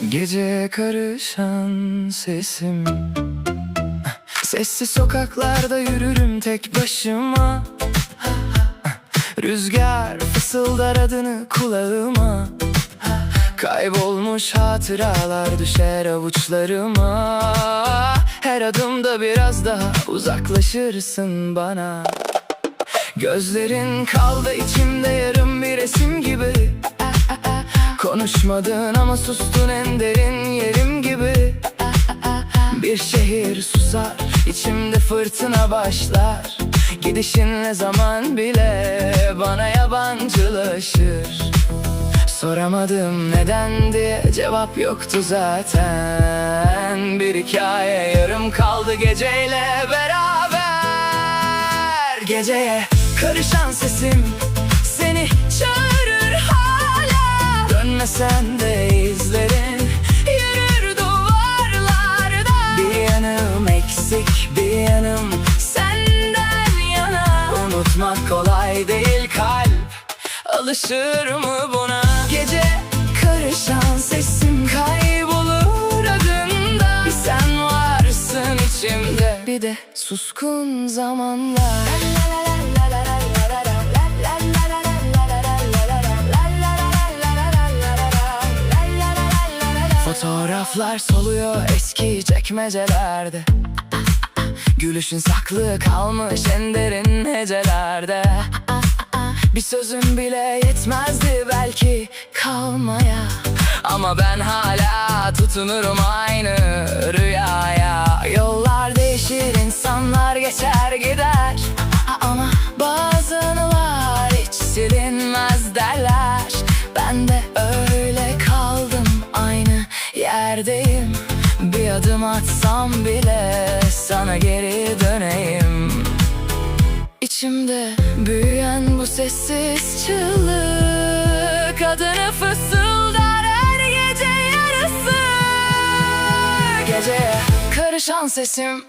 Gece karışan sesim, sessiz sokaklarda yürürüm tek başıma. Rüzgar fısıldar adını kulağıma. Kaybolmuş hatıralar düşer avuçlarıma. Her adımda biraz daha uzaklaşırsın bana. Gözlerin kaldı içimde yarım bir resim gibi. Konuşmadın ama sustun en derin yerim gibi. Bir şehir susar, içimde fırtına başlar. Gidişinle zaman bile bana yabancılaşır. Soramadım neden diye, cevap yoktu zaten. Bir hikaye yarım kaldı geceyle beraber. Geceye karışan sesim seni çağırır hala. Dönmesen de izlerin yürür duvarlarda. Bir yanım eksik, bir yanım senden yana. Unutmak kolay değil, kalp alışır mı buna? Gece karışan sesim kaybolur adında. Bir sen varsın içimde, bir de suskun zamanlar. Fotoğraflar soluyor eski çekmecelerde. Gülüşün saklı kalmış en derin hecelerde. Bir sözün bile yetmezdi belki kalmaya. Ama ben hala tutunurum aynı rüyaya. Yollar değişir, insanlar geçer gider. Ama bazı anılar hiç silinmez derler. Ben de öyle kaldım, aynı yerdeyim. Bir adım atsam bile sana geri döneyim. İçimde büyüyen bu sessiz çığlık adını fısıldar her gece yarısı. Geceye karışan sesim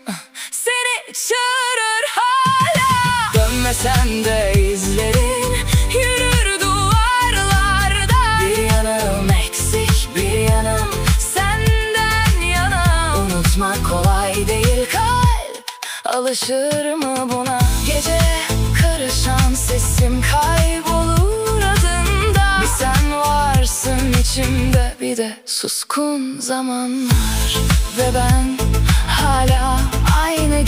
seni çağırır hala. Dönmesen de izlerin yürür duvarlarda. Bir yanım eksik, bir yanım senden yana. Unutmak kolay değil, kalp alışır mı buna? Gece karışan sesim kaybolur adında. Bir sen varsın içimde, bir de suskun zamanlar. Ve ben hala aynı